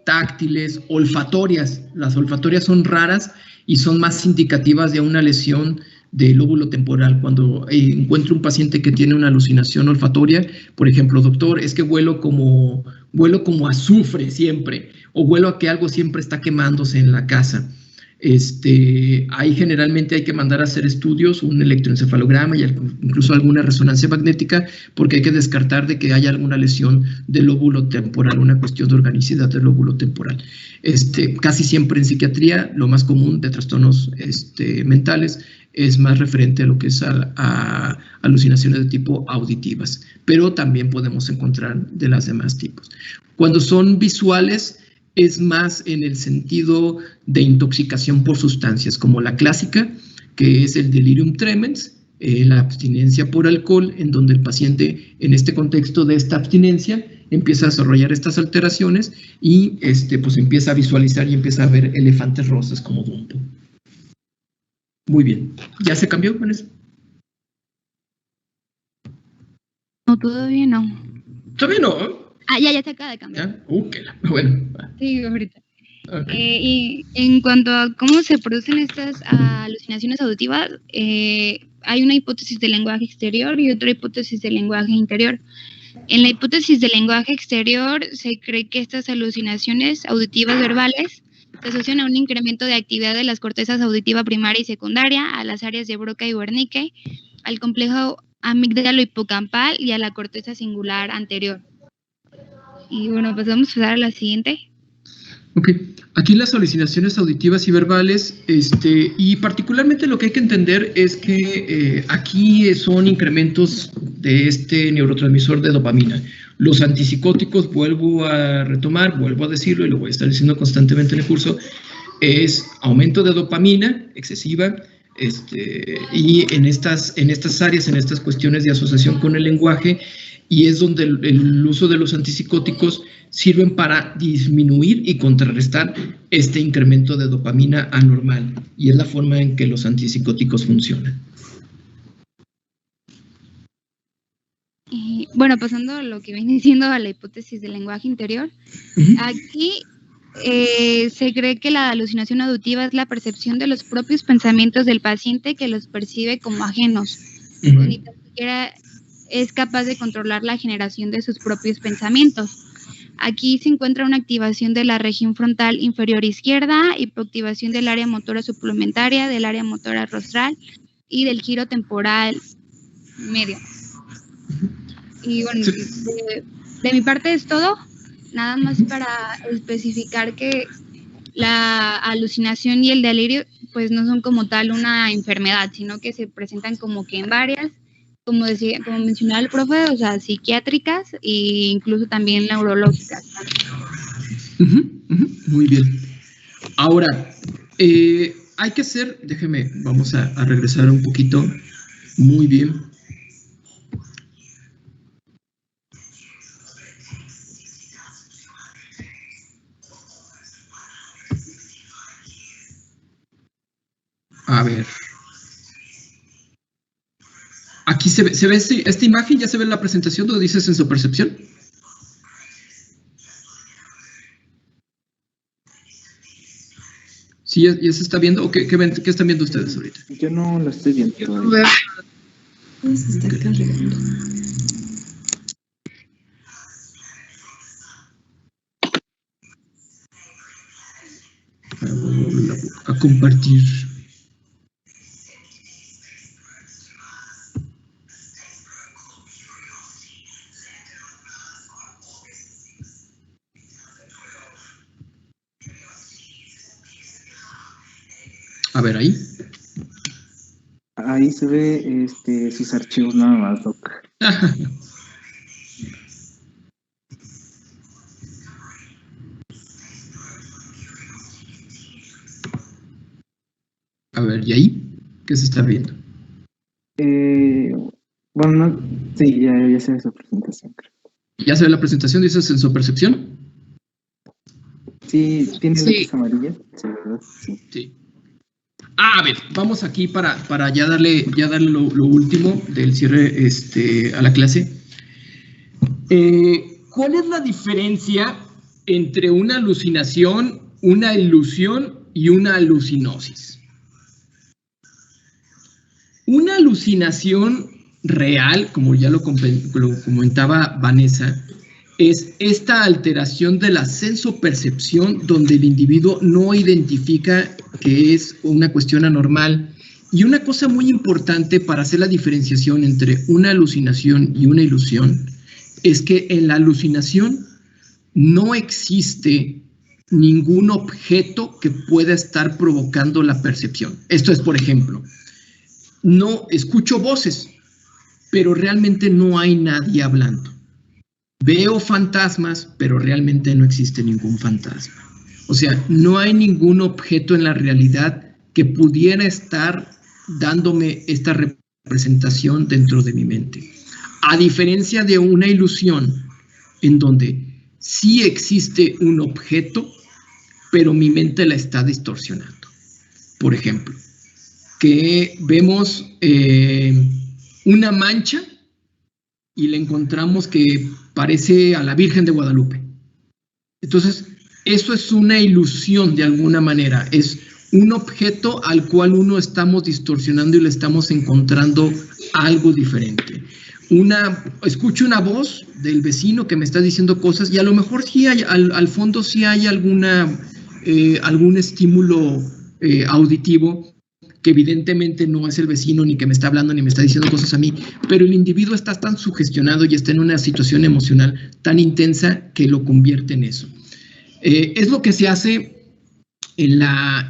S1: táctiles, olfatorias. Las olfatorias son raras y son más indicativas de una lesión del lóbulo temporal. Cuando encuentro un paciente que tiene una alucinación olfatoria, por ejemplo, doctor, es que huelo como azufre siempre, o huelo a que algo siempre está quemándose en la casa. Ahí generalmente hay que mandar a hacer estudios, un electroencefalograma y incluso alguna resonancia magnética, porque hay que descartar de que haya alguna lesión del lóbulo temporal, una cuestión de organicidad del lóbulo temporal. Casi siempre en psiquiatría, lo más común de trastornos mentales es más referente a lo que es a alucinaciones de tipo auditivas, pero también podemos encontrar de las demás tipos. Cuando son visuales, es más en el sentido de intoxicación por sustancias, como la clásica, que es el delirium tremens, la abstinencia por alcohol, en donde el paciente, en este contexto de esta abstinencia, empieza a desarrollar estas alteraciones y pues empieza a visualizar y empieza a ver elefantes rosas como Dumbo. Muy bien. ¿Ya se cambió, Vanessa?
S6: No, todavía no.
S1: Todavía no.
S6: Ya se acaba de cambiar.
S1: Bueno.
S6: Sí, ahorita.
S1: Okay.
S6: Y en cuanto a cómo se producen estas alucinaciones auditivas, hay una hipótesis del lenguaje exterior y otra hipótesis del lenguaje interior. En la hipótesis del lenguaje exterior se cree que estas alucinaciones auditivas verbales se asocian a un incremento de actividad de las cortezas auditiva primaria y secundaria, a las áreas de Broca y Wernicke, al complejo amígdalo hipocampal y a la corteza singular anterior. Y bueno, pues vamos a pasar a la siguiente.
S1: Ok, aquí las alucinaciones auditivas y verbales, y particularmente lo que hay que entender es que aquí son incrementos de este neurotransmisor de dopamina. Los antipsicóticos, vuelvo a retomar, vuelvo a decirlo y lo voy a estar diciendo constantemente en el curso, es aumento de dopamina excesiva, y en estas áreas, en estas cuestiones de asociación con el lenguaje, y es donde el uso de los antipsicóticos sirven para disminuir y contrarrestar este incremento de dopamina anormal, y es la forma en que los antipsicóticos funcionan.
S6: Bueno, pasando a lo que viene siendo a la hipótesis del lenguaje interior, aquí se cree que la alucinación auditiva es la percepción de los propios pensamientos del paciente que los percibe como ajenos. Ni tan siquiera es capaz de controlar la generación de sus propios pensamientos. Aquí se encuentra una activación de la región frontal inferior izquierda, hipoactivación del área motora suplementaria, del área motora rostral y del giro temporal medio. Y bueno, de mi parte es todo. Nada más para especificar que la alucinación y el delirio pues no son como tal una enfermedad, sino que se presentan como que en varias, como mencionaba el profe, o sea, psiquiátricas e incluso también neurológicas.
S1: Muy bien. Ahora, hay que hacer, vamos a regresar un poquito. Muy bien. A ver. Aquí se ve esta imagen, ya se ve la presentación donde dice sensopercepción. ¿Sí ya se está viendo? ¿O qué están viendo ustedes ahorita?
S8: Yo no lo estoy viendo.
S4: Se está cargando.
S1: A compartir. A ver, ahí.
S8: Ahí se ve sus archivos nada más, Doc.
S1: A ver, ¿y ahí? ¿Qué se está viendo?
S8: Bueno, no, sí, ya se ve su presentación, creo.
S1: ¿Ya se ve la presentación? ¿Dice sensopercepción?
S8: Sí, tiene letras amarillas, sí, ¿verdad?
S1: Sí. A ver, vamos aquí para ya darle lo último del cierre a la clase. ¿Cuál es la diferencia entre una alucinación, una ilusión y una alucinosis? Una alucinación real, como ya lo comentaba Vanessa, es esta alteración de la sensopercepción donde el individuo no identifica que es una cuestión anormal. Y una cosa muy importante para hacer la diferenciación entre una alucinación y una ilusión es que en la alucinación no existe ningún objeto que pueda estar provocando la percepción. Esto es, por ejemplo, no escucho voces, pero realmente no hay nadie hablando. Veo fantasmas, pero realmente no existe ningún fantasma. O sea, no hay ningún objeto en la realidad que pudiera estar dándome esta representación dentro de mi mente. A diferencia de una ilusión, en donde sí existe un objeto, pero mi mente la está distorsionando. Por ejemplo, que vemos una mancha y le encontramos que parece a la Virgen de Guadalupe. Entonces, eso es una ilusión de alguna manera, es un objeto al cual uno estamos distorsionando y le estamos encontrando algo diferente. Escucho una voz del vecino que me está diciendo cosas y a lo mejor sí hay, al fondo sí hay algún estímulo auditivo que evidentemente no es el vecino ni que me está hablando ni me está diciendo cosas a mí, pero el individuo está tan sugestionado y está en una situación emocional tan intensa que lo convierte en eso. Es lo que se hace en las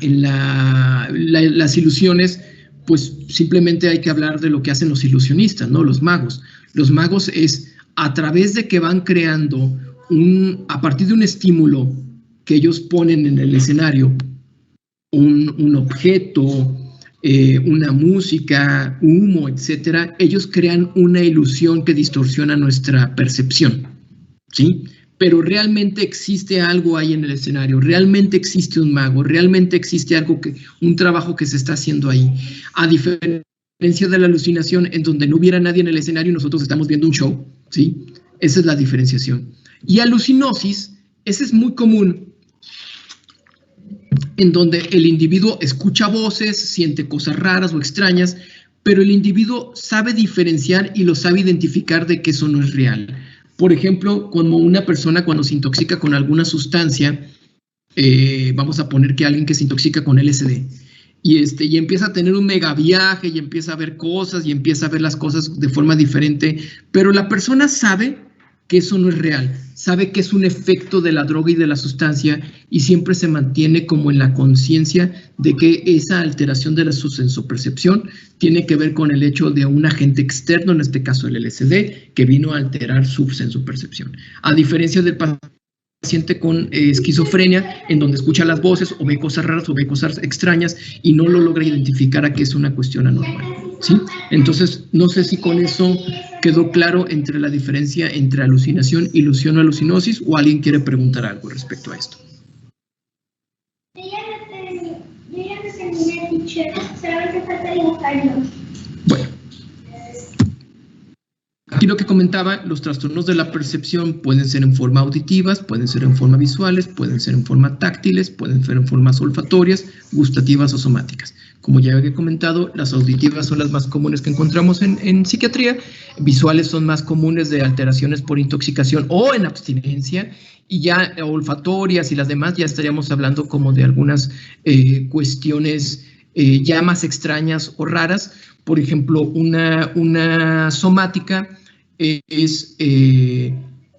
S1: ilusiones, pues simplemente hay que hablar de lo que hacen los ilusionistas, ¿no? Los magos. Los magos es a través de que van creando a partir de un estímulo que ellos ponen en el escenario, un objeto, una música, humo, etcétera, ellos crean una ilusión que distorsiona nuestra percepción, ¿sí? Pero realmente existe algo ahí en el escenario, realmente existe un mago, realmente existe un trabajo que se está haciendo ahí. A diferencia de la alucinación, en donde no hubiera nadie en el escenario y nosotros estamos viendo un show, ¿sí? Esa es la diferenciación. Y alucinosis, ese es muy común, en donde el individuo escucha voces, siente cosas raras o extrañas, pero el individuo sabe diferenciar y lo sabe identificar de que eso no es real. Por ejemplo, como una persona cuando se intoxica con alguna sustancia, vamos a poner que alguien que se intoxica con LSD, y empieza a tener un mega viaje, y empieza a ver cosas, y empieza a ver las cosas de forma diferente, pero la persona sabe que eso no es real, sabe que es un efecto de la droga y de la sustancia, y siempre se mantiene como en la conciencia de que esa alteración de su sensopercepción tiene que ver con el hecho de un agente externo, en este caso el LSD, que vino a alterar su sensopercepción. A diferencia del paciente con esquizofrenia, en donde escucha las voces o ve cosas raras o ve cosas extrañas y no lo logra identificar a que es una cuestión anormal, ¿sí? Entonces, no sé si con eso quedó claro entre la diferencia entre alucinación, ilusión o alucinosis, o alguien quiere preguntar algo respecto a esto.
S7: Yo ya no terminé, teacher. Solamente falta dibujarlo.
S1: Bueno. Aquí lo que comentaba, los trastornos de la percepción pueden ser en forma auditivas, pueden ser en forma visuales, pueden ser en forma táctiles, pueden ser en formas olfatorias, gustativas o somáticas. Como ya he comentado, las auditivas son las más comunes que encontramos en psiquiatría, visuales son más comunes de alteraciones por intoxicación o en abstinencia, y ya olfatorias y las demás ya estaríamos hablando como de algunas cuestiones ya más extrañas o raras. Por ejemplo, una somática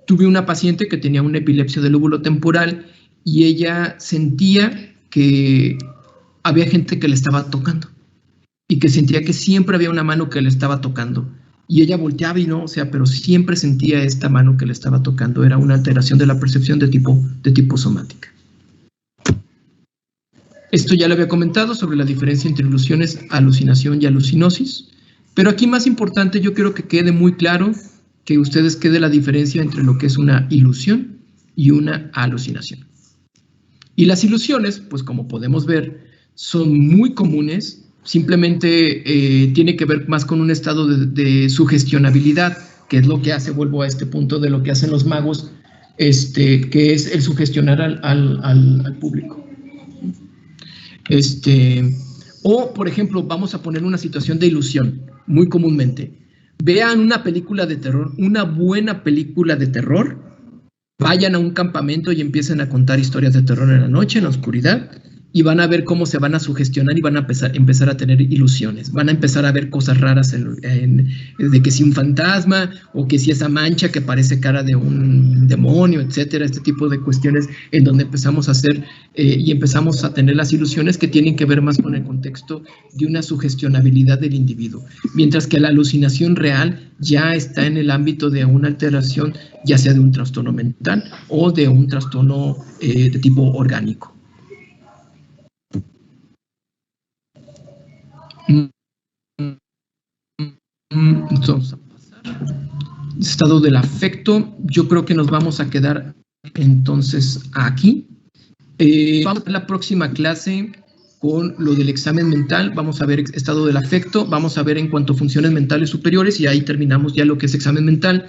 S1: tuve una paciente que tenía una epilepsia del lóbulo temporal y ella sentía que había gente que le estaba tocando y que sentía que siempre había una mano que le estaba tocando. Y ella volteaba y no, o sea, pero siempre sentía esta mano que le estaba tocando. Era una alteración de la percepción de tipo somática. Esto ya lo había comentado sobre la diferencia entre ilusiones, alucinación y alucinosis. Pero aquí más importante, yo quiero que quede muy claro que ustedes quede la diferencia entre lo que es una ilusión y una alucinación. Y las ilusiones, pues como podemos ver, son muy comunes, simplemente tiene que ver más con un estado de sugestionabilidad, que es lo que hace, vuelvo a este punto de lo que hacen los magos, que es el sugestionar al público. O, por ejemplo, vamos a poner una situación de ilusión, muy comúnmente. Vean una película de terror, una buena película de terror, vayan a un campamento y empiecen a contar historias de terror en la noche, en la oscuridad, y van a ver cómo se van a sugestionar y van a empezar a tener ilusiones. Van a empezar a ver cosas raras de que si un fantasma o que si esa mancha que parece cara de un demonio, etcétera, este tipo de cuestiones en donde empezamos a hacer y empezamos a tener las ilusiones que tienen que ver más con el contexto de una sugestionabilidad del individuo. Mientras que la alucinación real ya está en el ámbito de una alteración, ya sea de un trastorno mental o de un trastorno de tipo orgánico. Entonces, estado del afecto, yo creo que nos vamos a quedar entonces aquí. Vamos a la próxima clase con lo del examen mental, vamos a ver estado del afecto, vamos a ver en cuanto a funciones mentales superiores y ahí terminamos ya lo que es examen mental.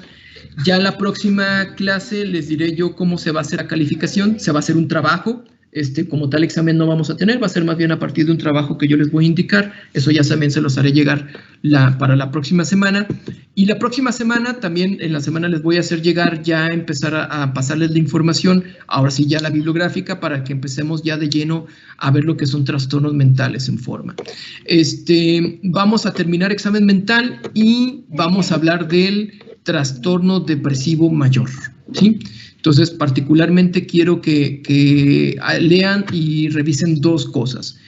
S1: Ya la próxima clase les diré yo cómo se va a hacer la calificación, se va a hacer un trabajo. Como tal examen no vamos a tener, va a ser más bien a partir de un trabajo que yo les voy a indicar, eso ya también se los haré llegar para la próxima semana, y la próxima semana también, en la semana les voy a hacer llegar, ya empezar a pasarles la información, ahora sí ya la bibliográfica, para que empecemos ya de lleno a ver lo que son trastornos mentales en forma. Vamos a terminar examen mental y vamos a hablar del trastorno depresivo mayor, ¿sí? Entonces, particularmente quiero que lean y revisen dos cosas.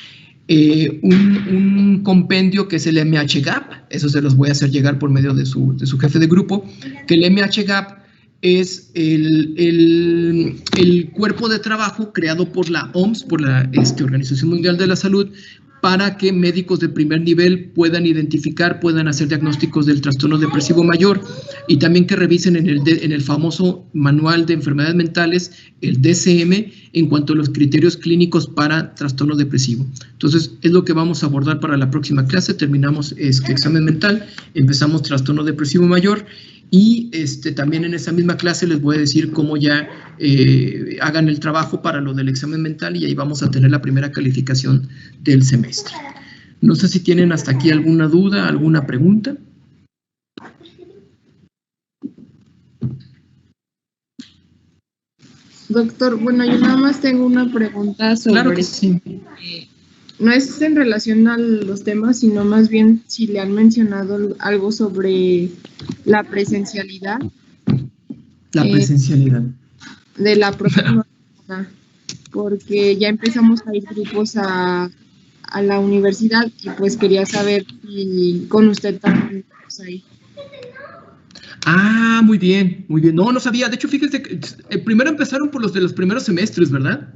S1: Un compendio que es el MHGAP, eso se los voy a hacer llegar por medio de su jefe de grupo, que el MHGAP es el cuerpo de trabajo creado por la OMS, por la Organización Mundial de la Salud, para que médicos de primer nivel puedan identificar, puedan hacer diagnósticos del trastorno depresivo mayor y también que revisen en el famoso manual de enfermedades mentales, el DSM, en cuanto a los criterios clínicos para trastorno depresivo. Entonces, es lo que vamos a abordar para la próxima clase. Terminamos examen mental, empezamos trastorno depresivo mayor y también en esa misma clase les voy a decir cómo ya hagan el trabajo para lo del examen mental y ahí vamos a tener la primera calificación del semestre. No sé si tienen hasta aquí alguna duda, alguna pregunta.
S5: Doctor, bueno, yo nada más tengo una pregunta sobre...
S1: Claro que sí.
S5: No es en relación a los temas, sino más bien si le han mencionado algo sobre la presencialidad.
S1: La presencialidad.
S5: De la próxima semana, porque ya empezamos a ir grupos a la universidad y pues quería saber si con usted también estamos ahí.
S1: Ah, muy bien, muy bien. No sabía. De hecho, fíjense que primero empezaron por los de los primeros semestres, ¿verdad?